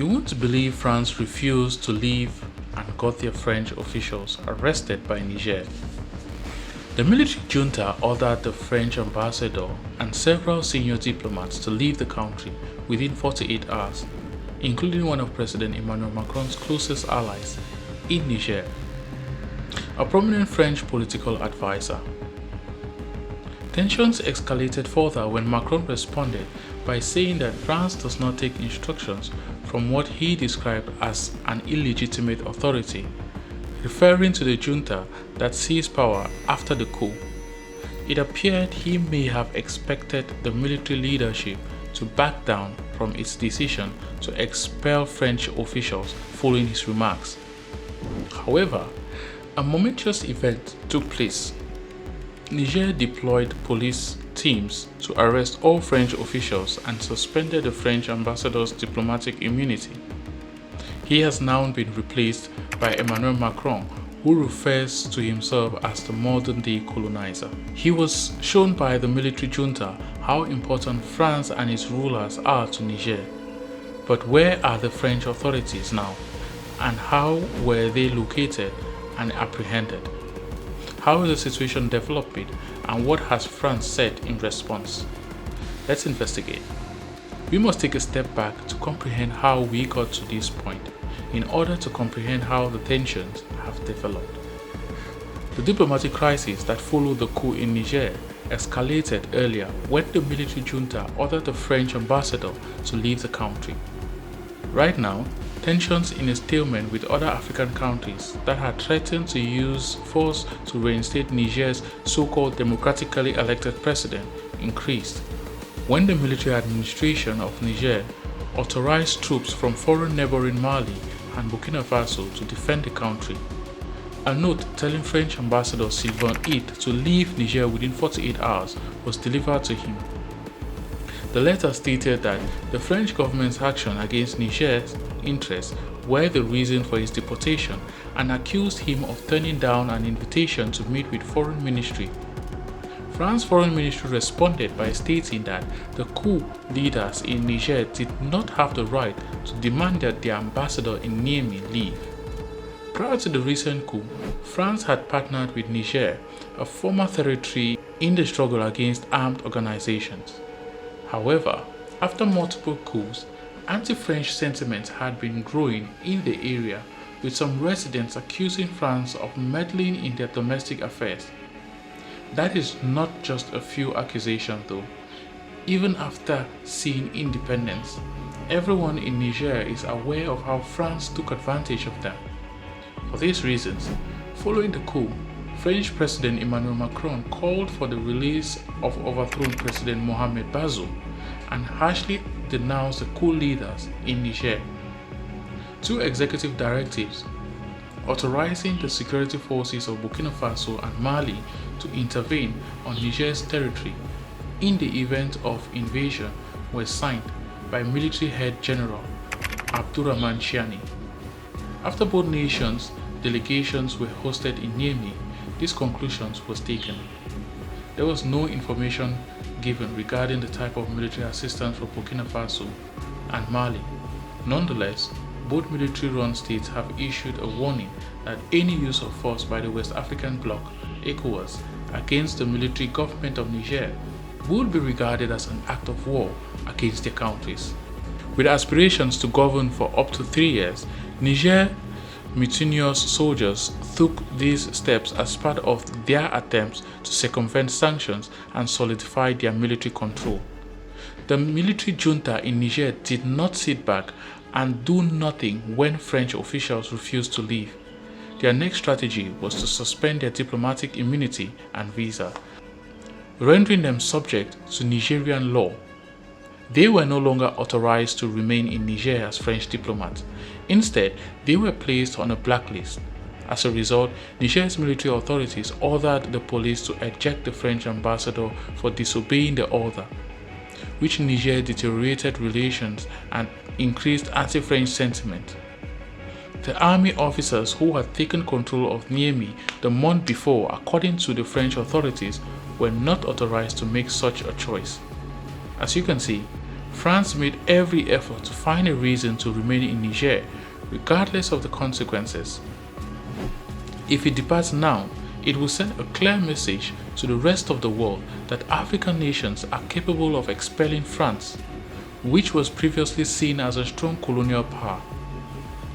You won't believe France refused to leave and got their French officials arrested by Niger. The military junta ordered the French ambassador and several senior diplomats to leave the country within 48 hours, including one of President Emmanuel Macron's closest allies in Niger, a prominent French political advisor. Tensions escalated further when Macron responded by saying that France does not take instructions from what he described as an illegitimate authority, referring to the junta that seized power after the coup. It appeared he may have expected the military leadership to back down from its decision to expel French officials following his remarks. However, a momentous event took place. Niger deployed police teams to arrest all French officials and suspended the French ambassador's diplomatic immunity. He has now been replaced by Emmanuel Macron, who refers to himself as the modern-day colonizer. He was shown by the military junta how important France and its rulers are to Niger. But where are the French authorities now? And how were they located and apprehended? How is the situation developing, and what has France said in response? Let's investigate. We must take a step back to comprehend how we got to this point, in order to comprehend how the tensions have developed. The diplomatic crisis that followed the coup in Niger escalated earlier when the military junta ordered the French ambassador to leave the country. Right now, tensions in a stalemate with other African countries that had threatened to use force to reinstate Niger's so-called democratically elected president increased when the military administration of Niger authorized troops from foreign neighboring Mali and Burkina Faso to defend the country. A note telling French Ambassador Sylvain Ide to leave Niger within 48 hours was delivered to him. The letter stated that the French government's action against Niger's interests were the reason for his deportation and accused him of turning down an invitation to meet with Foreign Ministry. France's Foreign Ministry responded by stating that the coup leaders in Niger did not have the right to demand that their ambassador in Niamey leave. Prior to the recent coup, France had partnered with Niger, a former territory, in the struggle against armed organizations. However, after multiple coups, anti-French sentiments had been growing in the area, with some residents accusing France of meddling in their domestic affairs. That is not just a few accusations though. Even after seeing independence, everyone in Niger is aware of how France took advantage of them. For these reasons, following the coup, French President Emmanuel Macron called for the release of overthrown President Mohamed Bazoum and harshly denounced the coup leaders in Niger. Two executive directives authorizing the security forces of Burkina Faso and Mali to intervene on Niger's territory in the event of invasion were signed by military head General Abdurrahman Chiani. After both nations' delegations were hosted in Niamey, these conclusions was taken. There was no information given regarding the type of military assistance for Burkina Faso and Mali. Nonetheless, both military-run states have issued a warning that any use of force by the West African bloc, ECOWAS, against the military government of Niger would be regarded as an act of war against their countries. With aspirations to govern for up to 3 years, Niger mutinous soldiers took these steps as part of their attempts to circumvent sanctions and solidify their military control. The military junta in Niger did not sit back and do nothing when French officials refused to leave. Their next strategy was to suspend their diplomatic immunity and visa, rendering them subject to Nigerian law. They were no longer authorized to remain in Niger as French diplomats. Instead, they were placed on a blacklist. As a result, Niger's military authorities ordered the police to eject the French ambassador for disobeying the order, which in Niger deteriorated relations and increased anti-French sentiment. The army officers who had taken control of Niamey the month before, according to the French authorities, were not authorized to make such a choice. As you can see, France made every effort to find a reason to remain in Niger, regardless of the consequences. If it departs now, it will send a clear message to the rest of the world that African nations are capable of expelling France, which was previously seen as a strong colonial power.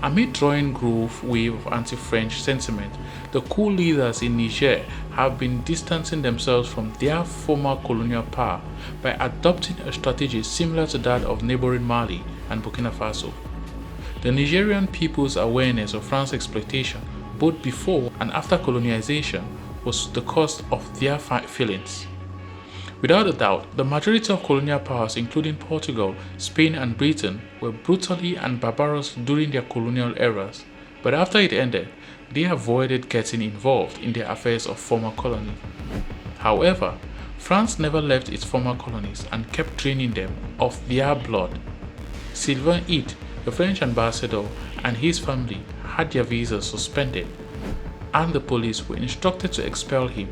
Amid drawing growth wave of anti-French sentiment, the coup leaders in Niger have been distancing themselves from their former colonial power by adopting a strategy similar to that of neighboring Mali and Burkina Faso. The Nigerian people's awareness of France's exploitation both before and after colonization was the cause of their feelings. Without a doubt, the majority of colonial powers, including Portugal, Spain, and Britain, were brutally and barbarous during their colonial eras, but after it ended, they avoided getting involved in the affairs of former colonies. However, France never left its former colonies and kept draining them of their blood. Sylvain Ite, the French ambassador, and his family had their visas suspended, and the police were instructed to expel him.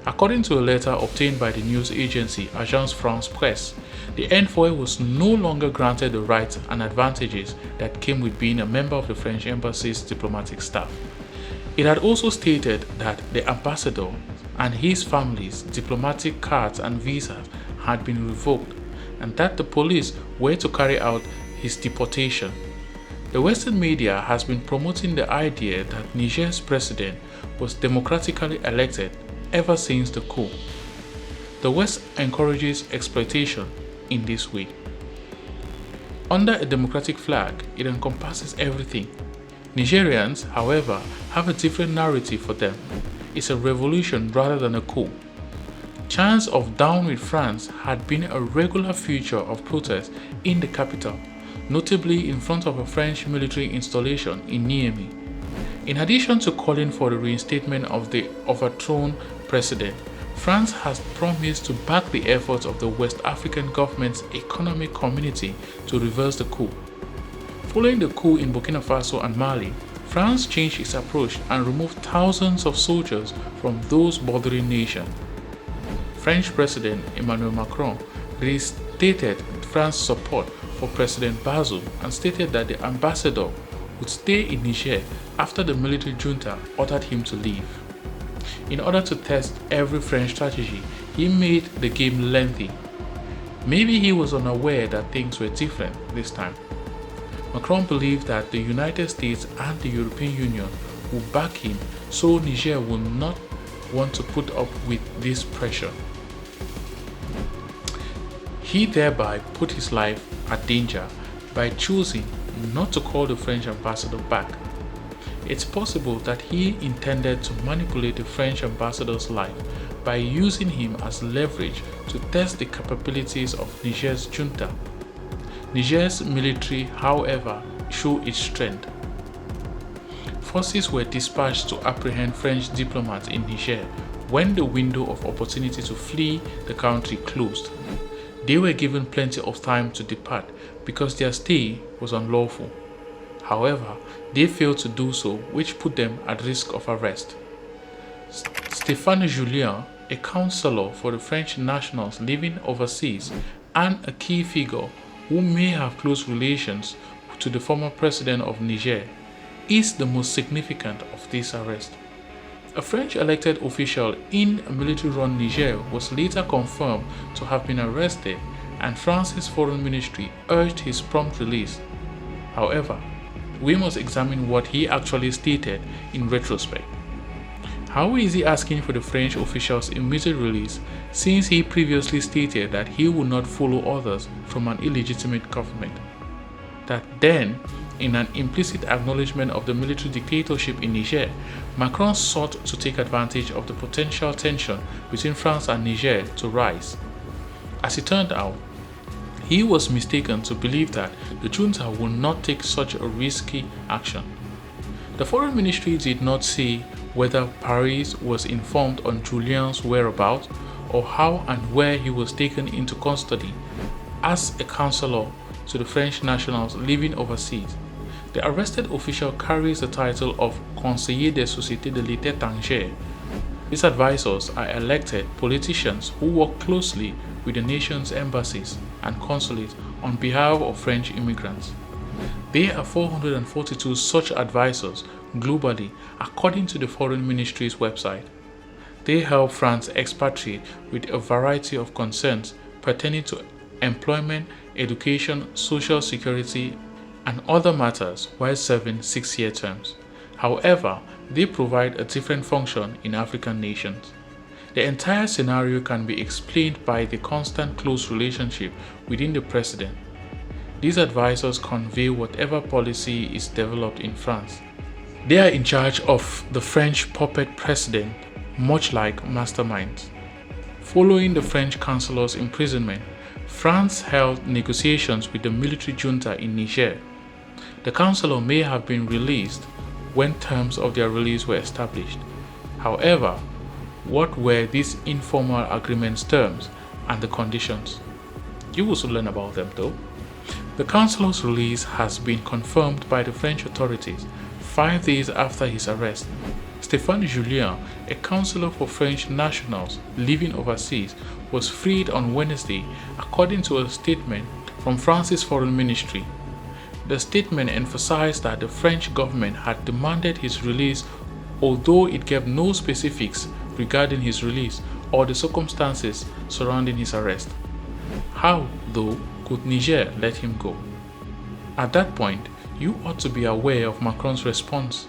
According to a letter obtained by the news agency Agence France-Presse, the envoy was no longer granted the rights and advantages that came with being a member of the French embassy's diplomatic staff. It had also stated that the ambassador and his family's diplomatic cards and visas had been revoked, and that the police were to carry out his deportation. The Western media has been promoting the idea that Niger's president was democratically elected ever since the coup. The West encourages exploitation in this way. Under a democratic flag, it encompasses everything. Nigerians, however, have a different narrative for them. It's a revolution rather than a coup. Chants of "Down with France" had been a regular feature of protests in the capital, notably in front of a French military installation in Niamey. In addition to calling for the reinstatement of the overthrown president, France has promised to back the efforts of the West African government's economic community to reverse the coup. Following the coup in Burkina Faso and Mali, France changed its approach and removed thousands of soldiers from those bordering nations. French President Emmanuel Macron restated France's support for President Bazoum and stated that the ambassador would stay in Niger after the military junta ordered him to leave. In order to test every French strategy, he made the game lengthy. Maybe he was unaware that things were different this time. Macron believed that the United States and the European Union would back him, so Niger would not want to put up with this pressure. He thereby put his life at danger by choosing not to call the French ambassador back. It's possible that he intended to manipulate the French ambassador's life by using him as leverage to test the capabilities of Niger's junta. Niger's military, however, showed its strength. Forces were dispatched to apprehend French diplomats in Niger when the window of opportunity to flee the country closed. They were given plenty of time to depart because their stay was unlawful. However, they failed to do so, which put them at risk of arrest. Stéphane Julien, a counselor for the French nationals living overseas and a key figure who may have close relations to the former president of Niger, is the most significant of these arrests. A French elected official in a military-run Niger was later confirmed to have been arrested, and France's foreign ministry urged his prompt release. However, we must examine what he actually stated in retrospect. How is he asking for the French official's immediate release, since he previously stated that he would not follow orders from an illegitimate government? That then, in an implicit acknowledgement of the military dictatorship in Niger, Macron sought to take advantage of the potential tension between France and Niger to rise. As it turned out, he was mistaken to believe that the junta would not take such a risky action. The foreign ministry did not say whether Paris was informed on Julien's whereabouts or how and where he was taken into custody as a counselor to the French nationals living overseas. The arrested official carries the title of Conseiller des Sociétés de l'État étranger. These advisors are elected politicians who work closely with the nation's embassies and consulates on behalf of French immigrants. There are 442 such advisors globally, according to the Foreign Ministry's website. They help France expatriate with a variety of concerns pertaining to employment, education, social security, and other matters while serving 6-year terms. However, they provide a different function in African nations. The entire scenario can be explained by the constant close relationship within the president. These advisors convey whatever policy is developed in France. They are in charge of the French puppet president, much like masterminds. Following the French chancellor's imprisonment, France held negotiations with the military junta in Niger. The chancellor may have been released when terms of their release were established. However, what were these informal agreements' terms and the conditions? You will soon learn about them though. The chancellor's release has been confirmed by the French authorities 5 days after his arrest. Stéphane Julien, a counselor for French nationals living overseas, was freed on Wednesday, according to a statement from France's foreign ministry. The statement emphasized that the French government had demanded his release, although it gave no specifics regarding his release or the circumstances surrounding his arrest. How, though, could Niger let him go? At that point, you ought to be aware of Macron's response.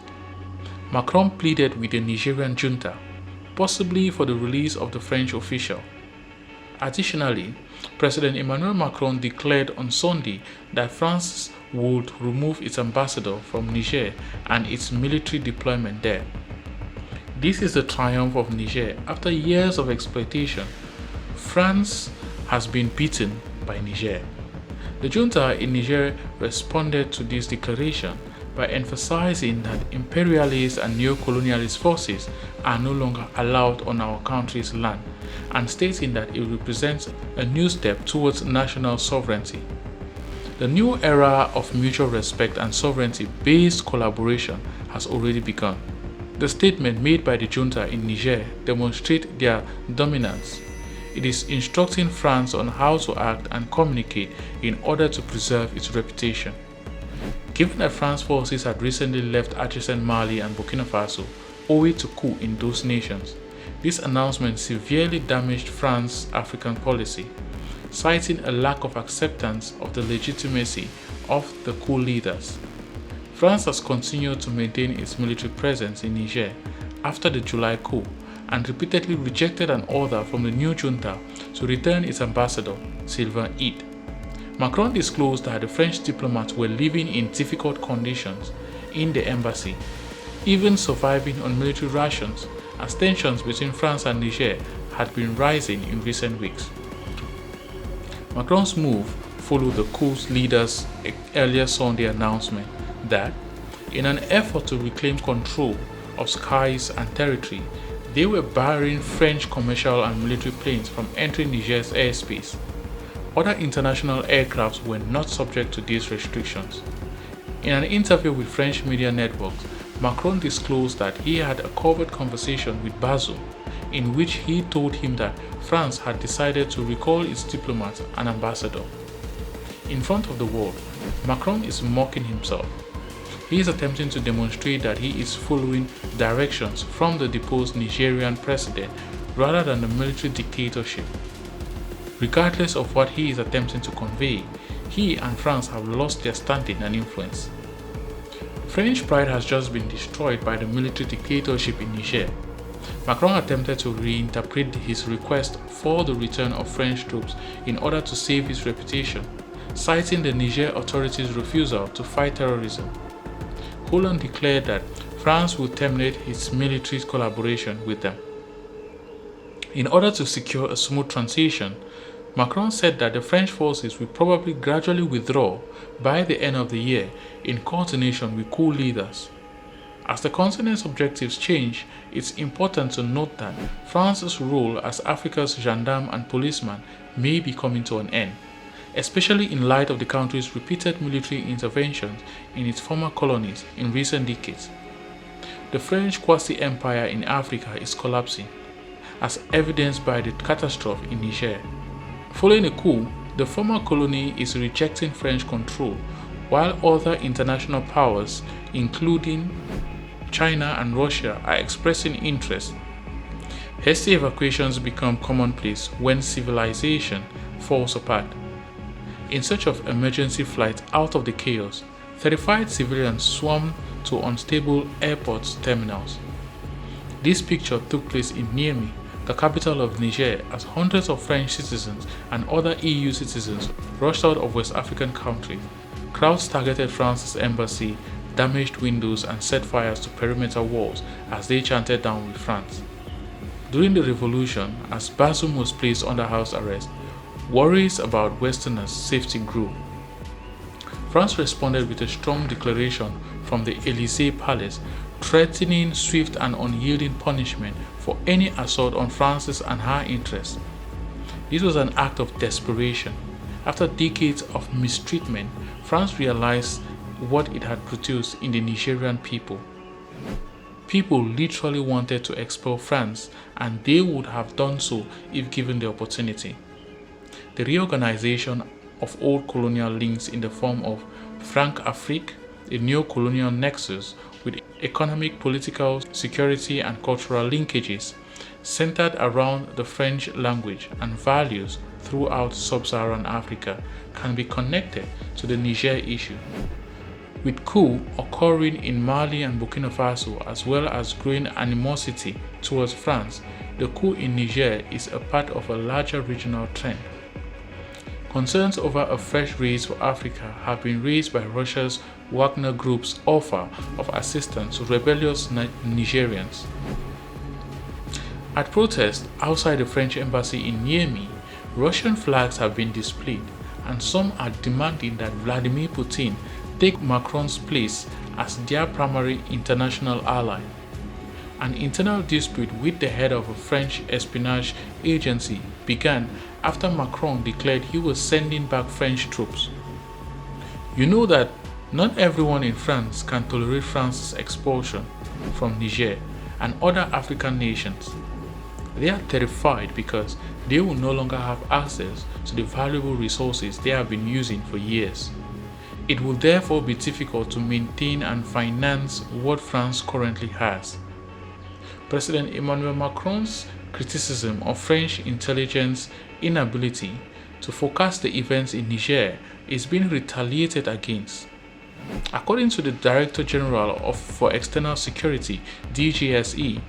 Macron pleaded with the Nigerian junta, possibly for the release of the French official. Additionally, President Emmanuel Macron declared on Sunday that France would remove its ambassador from Niger and its military deployment there. This is the triumph of Niger. After years of exploitation, France has been beaten by Niger. The junta in Niger responded to this declaration by emphasizing that imperialist and neo-colonialist forces are no longer allowed on our country's land and stating that it represents a new step towards national sovereignty. The new era of mutual respect and sovereignty-based collaboration has already begun. The statement made by the junta in Niger demonstrates their dominance. It is instructing France on how to act and communicate in order to preserve its reputation. Given that France forces had recently left adjacent Mali and Burkina Faso owing to coup in those nations, this announcement severely damaged France's African policy, citing a lack of acceptance of the legitimacy of the coup leaders. France has continued to maintain its military presence in Niger after the July coup and repeatedly rejected an order from the new junta to return its ambassador, Sylvain Ide. Macron disclosed that the French diplomats were living in difficult conditions in the embassy, even surviving on military rations, as tensions between France and Niger had been rising in recent weeks. Macron's move followed the coup's leader's earlier Sunday announcement that, in an effort to reclaim control of skies and territory, they were barring French commercial and military planes from entering Niger's airspace. Other international aircrafts were not subject to these restrictions. In an interview with French media networks, Macron disclosed that he had a covert conversation with Bazoum, in which he told him that France had decided to recall its diplomat and ambassador. In front of the world, Macron is mocking himself. He is attempting to demonstrate that he is following directions from the deposed Nigerian president rather than the military dictatorship. Regardless of what he is attempting to convey, he and France have lost their standing and influence. French pride has just been destroyed by the military dictatorship in Niger. Macron attempted to reinterpret his request for the return of French troops in order to save his reputation, citing the Niger authorities' refusal to fight terrorism. Hollande declared that France would terminate its military collaboration with them. In order to secure a smooth transition, Macron said that the French forces will probably gradually withdraw by the end of the year in coordination with coup leaders. As the continent's objectives change, it's important to note that France's role as Africa's gendarme and policeman may be coming to an end, especially in light of the country's repeated military interventions in its former colonies in recent decades. The French quasi-empire in Africa is collapsing, as evidenced by the catastrophe in Niger. Following a coup, The former colony is rejecting French control, while other international powers, including China and Russia, are expressing interest. Hasty evacuations become commonplace when civilization falls apart. In search of emergency flights out of the chaos, terrified civilians swarmed to unstable airport terminals. This picture took place in Niamey, the capital of Niger, as hundreds of French citizens and other EU citizens rushed out of West African countries. Crowds targeted France's embassy, damaged windows, and set fires to perimeter walls as they chanted "Down with France." During the revolution, as Bazoum was placed under house arrest, worries about Westerners' safety grew. France responded with a strong declaration from the Élysée Palace, threatening swift and unyielding punishment for any assault on France's and her interests. This was an act of desperation. After decades of mistreatment, France realized what it had produced in the Nigerian people. People literally wanted to expel France, and they would have done so if given the opportunity. The reorganization of old colonial links in the form of Franc-Afrique, a neo-colonial nexus with economic, political, security, and cultural linkages, centered around the French language and values throughout sub-Saharan Africa, can be connected to the Niger issue. With coup occurring in Mali and Burkina Faso, as well as growing animosity towards France, the coup in Niger is a part of a larger regional trend. Concerns over a fresh race for Africa have been raised by Russia's Wagner Group's offer of assistance to rebellious Nigerians. At protests outside the French embassy in Niamey, Russian flags have been displayed, and some are demanding that Vladimir Putin take Macron's place as their primary international ally. An internal dispute with the head of a French espionage agency began after Macron declared he was sending back French troops. You know that not everyone in France can tolerate France's expulsion from Niger and other African nations. They are terrified because they will no longer have access to the valuable resources they have been using for years. It will therefore be difficult to maintain and finance what France currently has. President Emmanuel Macron's criticism of French intelligence inability to forecast the events in Niger is being retaliated against. According to the Director General for External Security, DGSE,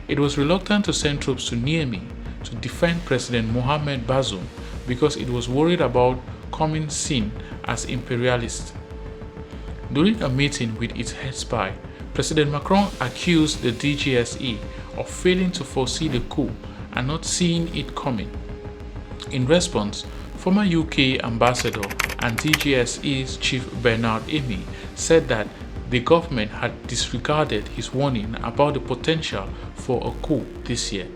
it was reluctant to send troops to Niamey to defend President Mohamed Bazoum because it was worried about coming seen as imperialist. During a meeting with its head spy, President Macron accused the DGSE of failing to foresee the coup and not seeing it coming. In response, former UK ambassador and DGSE's chief Bernard Emmanuel said that the government had disregarded his warning about the potential for a coup this year.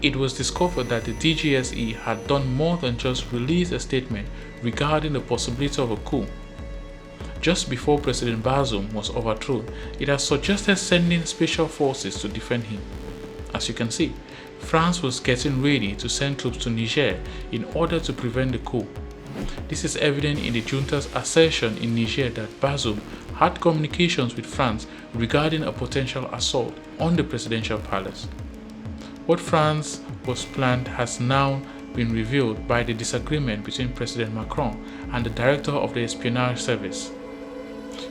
It was discovered that the DGSE had done more than just release a statement regarding the possibility of a coup. Just before President Bazoum was overthrown, it has suggested sending special forces to defend him. As you can see, France was getting ready to send troops to Niger in order to prevent the coup. This is evident in the junta's assertion in Niger that Bazoum had communications with France regarding a potential assault on the presidential palace. What France was planned has now been revealed by the disagreement between President Macron and the director of the espionage service.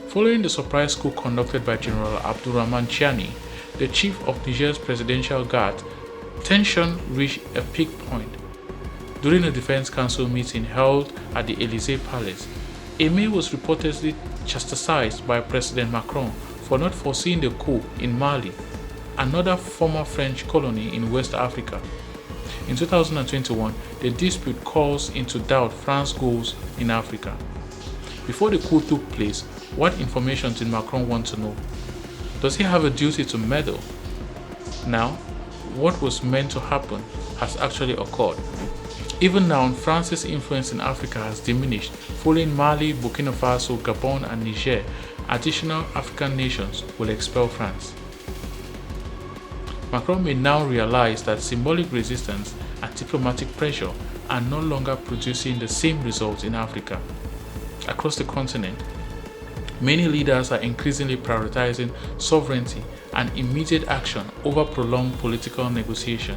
Following the surprise coup conducted by General Abdurrahman Chiani, the chief of Niger's presidential guard, tension reached a peak point. During a defense council meeting held at the Élysée Palace, Emmanuel was reportedly chastised by President Macron for not foreseeing the coup in Mali, another former French colony in West Africa. In 2021, the dispute calls into doubt France's goals in Africa. Before the coup took place, what information did Macron want to know? Does he have a duty to meddle? Now, what was meant to happen has actually occurred. Even now, France's influence in Africa has diminished. Following Mali, Burkina Faso, Gabon, and Niger, additional African nations will expel France. Macron may now realize that symbolic resistance and diplomatic pressure are no longer producing the same results in Africa. Across the continent, many leaders are increasingly prioritizing sovereignty and immediate action over prolonged political negotiation.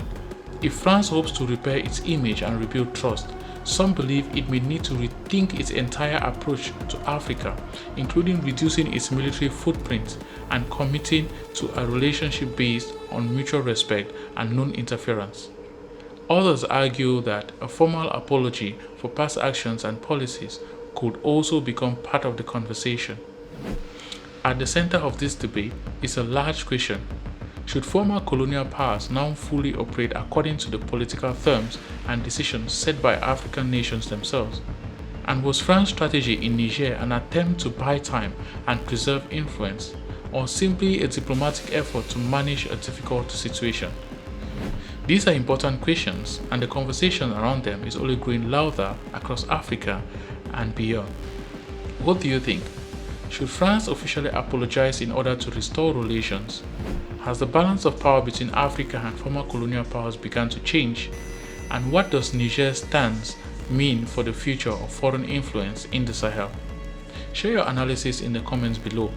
If France hopes to repair its image and rebuild trust, some believe it may need to rethink its entire approach to Africa, including reducing its military footprint and committing to a relationship based on mutual respect and non-interference. Others argue that a formal apology for past actions and policies could also become part of the conversation. At the center of this debate is a large question. Should former colonial powers now fully operate according to the political terms and decisions set by African nations themselves? And was France's strategy in Niger an attempt to buy time and preserve influence, or simply a diplomatic effort to manage a difficult situation? These are important questions, and the conversation around them is only growing louder across Africa and beyond. What do you think? Should France officially apologize in order to restore relations? Has the balance of power between Africa and former colonial powers begun to change? And what does Niger's stance mean for the future of foreign influence in the Sahel? Share your analysis in the comments below